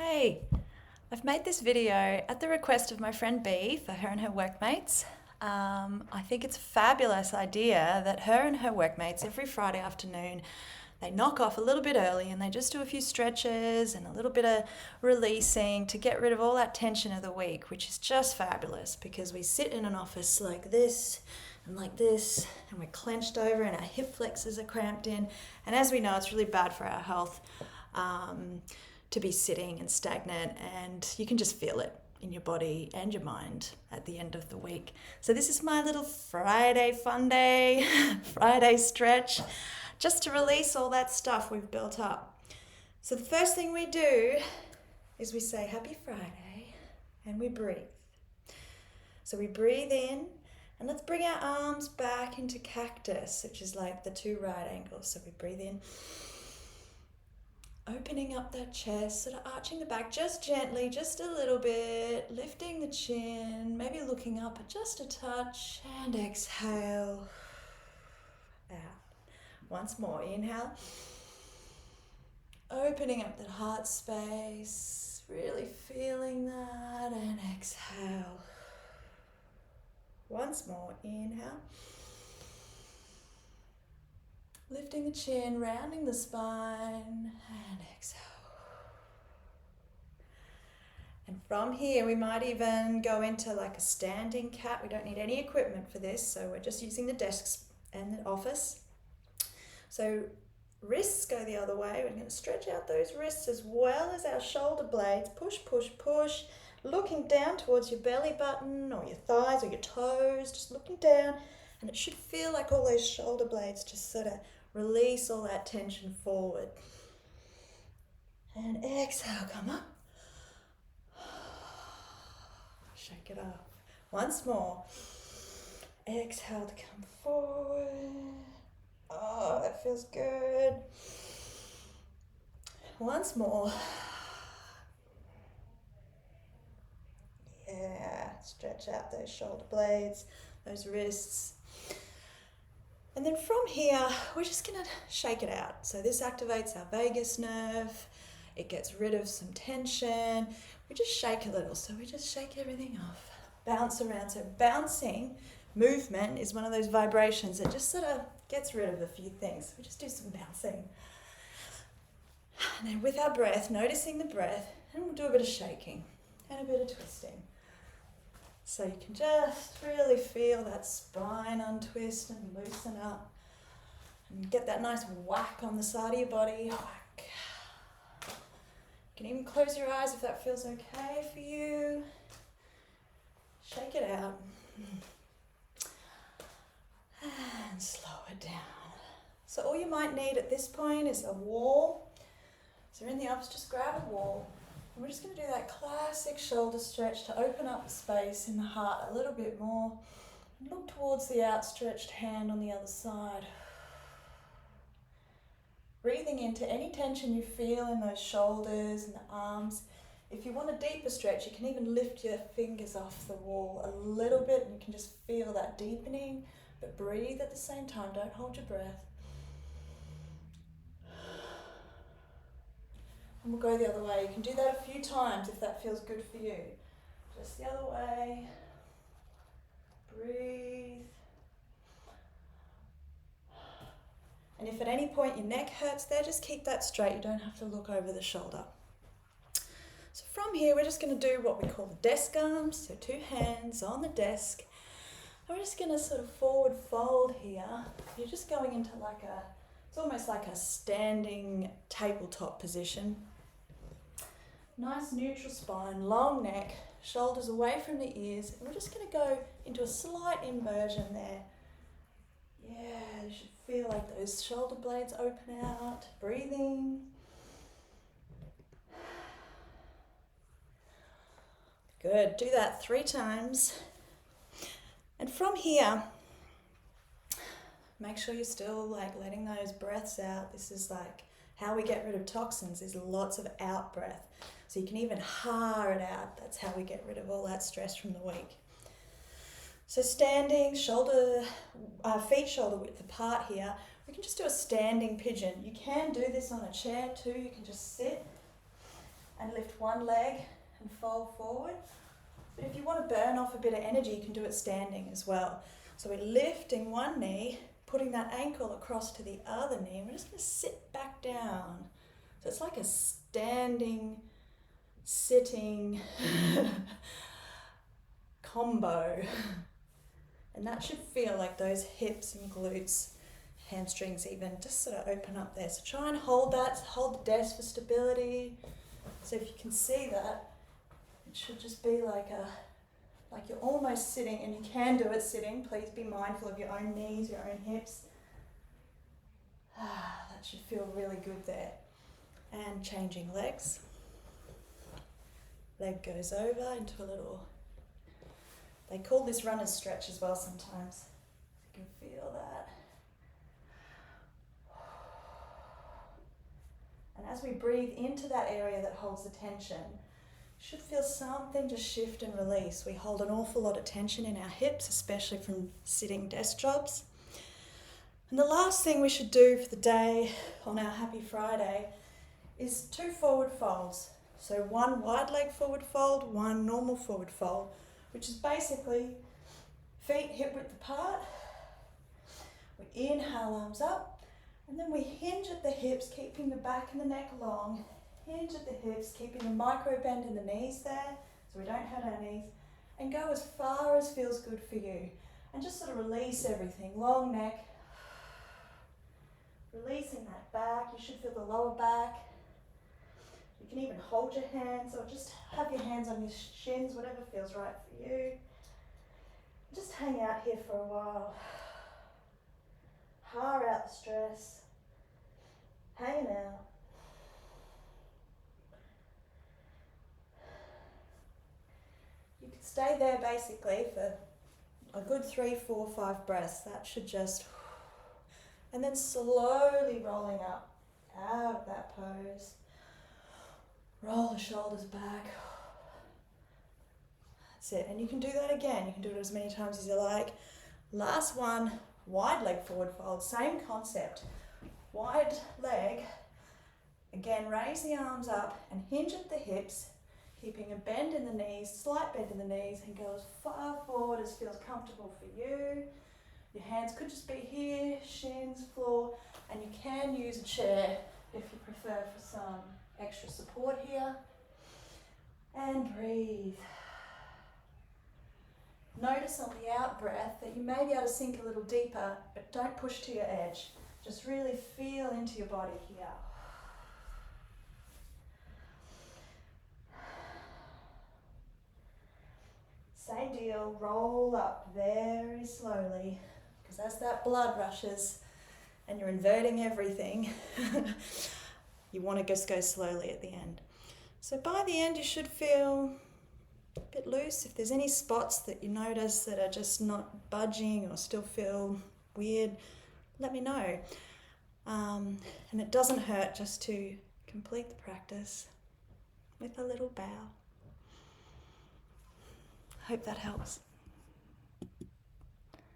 Hey, I've made this video at the request of my friend B for her and her workmates. I think it's a fabulous idea that her and her workmates every Friday afternoon they knock off a little bit early and they just do a few stretches and a little bit of releasing to get rid of all that tension of the week, which is just fabulous because we sit in an office like this and we're clenched over and our hip flexors are cramped in, and as we know it's really bad for our health to be sitting and stagnant, and you can just feel it in your body and your mind at the end of the week. So this is my little Friday fun day, Friday stretch, just to release all that stuff we've built up. So the first thing we do is we say Happy Friday and we breathe. So we breathe in and let's bring our arms back into cactus, which is like the two right angles. So we breathe in, opening up that chest, sort of arching the back just gently, just a little bit, lifting the chin, maybe looking up just a touch, and exhale out. Once more, inhale, opening up that heart space, really feeling that, and exhale. Once more, inhale. Lifting the chin, rounding the spine, and exhale. And from here, we might even go into like a standing cat. We don't need any equipment for this, so we're just using the desks and the office. So wrists go the other way. We're going to stretch out those wrists as well as our shoulder blades. Push, push, push. Looking down towards your belly button or your thighs or your toes, just looking down. And it should feel like all those shoulder blades just sort of release all that tension forward. And exhale, come up. Shake it off. Once more. Exhale to come forward. Oh, that feels good. Once more. Yeah, stretch out those shoulder blades, those wrists. And then from here, we're just gonna shake it out. So this activates our vagus nerve. It gets rid of some tension. We just shake a little. So we just shake everything off. Bounce around. So bouncing movement is one of those vibrations that just sort of gets rid of a few things. We just do some bouncing. And then with our breath, noticing the breath, and we'll do a bit of shaking and a bit of twisting. So you can just really feel that spine untwist and loosen up and get that nice whack on the side of your body. Whack. You can even close your eyes if that feels okay for you. Shake it out. And slow it down. So all you might need at this point is a wall. So in the office, just grab a wall. And we're just going to do that classic shoulder stretch to open up the space in the heart a little bit more. And look towards the outstretched hand on the other side. Breathing into any tension you feel in those shoulders and the arms. If you want a deeper stretch, you can even lift your fingers off the wall a little bit and you can just feel that deepening. But breathe at the same time, don't hold your breath. And we'll go the other way. You can do that a few times if that feels good for you. Just the other way. Breathe. And if at any point your neck hurts there, just keep that straight. You don't have to look over the shoulder. So from here, we're just going to do what we call the desk arms. So two hands on the desk. And we're just going to sort of forward fold here. You're just going into like it's almost like a standing tabletop position. Nice neutral spine, long neck, shoulders away from the ears. And we're just going to go into a slight inversion there. Yeah, you should feel like those shoulder blades open out. Breathing. Good, do that 3 times. And from here, make sure you're still like letting those breaths out. This is like how we get rid of toxins, is lots of out breath. So you can even ha it out. That's how we get rid of all that stress from the week. So standing, feet shoulder width apart here. We can just do a standing pigeon. You can do this on a chair too. You can just sit and lift lift one leg and fold forward. But if you want to burn off a bit of energy, you can do it standing as well. So we're lifting one knee, putting that ankle across to the other knee, and we're just going to sit back down. So it's like a standing, sitting combo. And that should feel like those hips and glutes, hamstrings even, just sort of open up there. So try and hold that, hold the desk for stability. So if you can see that, it should just be like you're almost sitting, and you can do it sitting. Please be mindful of your own knees, your own hips. That should feel really good there. And changing legs. Leg goes over into a little, they call this runner's stretch as well sometimes. You can feel that. And as we breathe into that area that holds the tension, you should feel something just shift and release. We hold an awful lot of tension in our hips, especially from sitting desk jobs. And the last thing we should do for the day on our Happy Friday is 2 forward folds. So 1 wide leg forward fold, 1 normal forward fold, which is basically feet hip width apart. We inhale, arms up, and then we hinge at the hips, keeping the back and the neck long. Hinge at the hips, keeping a micro bend in the knees there, so we don't hurt our knees, and go as far as feels good for you. And just sort of release everything, long neck, releasing that back. You should feel the lower back. You can even hold your hands, or just have your hands on your shins, whatever feels right for you. Just hang out here for a while. Har out the stress. Hang out. You can stay there basically for a good 3, 4, 5 breaths. That should just, and then slowly rolling up out of that pose. Roll the shoulders back. That's it. And you can do that again. You can do it as many times as you like. Last one, wide leg forward fold. Same concept. Wide leg. Again, raise the arms up and hinge at the hips, keeping a bend in the knees, slight bend in the knees, and go as far forward as feels comfortable for you. Your hands could just be here, shins, floor, and you can use a chair if you prefer for some extra support here. And breathe. Notice on the out breath that you may be able to sink a little deeper, but don't push to your edge. Just really feel into your body here. Same deal, roll up very slowly, because as that blood rushes and you're inverting everything, you want to just go slowly at the end. So by the end you should feel a bit loose. If there's any spots that you notice that are just not budging or still feel weird, let me know. And it doesn't hurt just to complete the practice with a little bow. Hope that helps.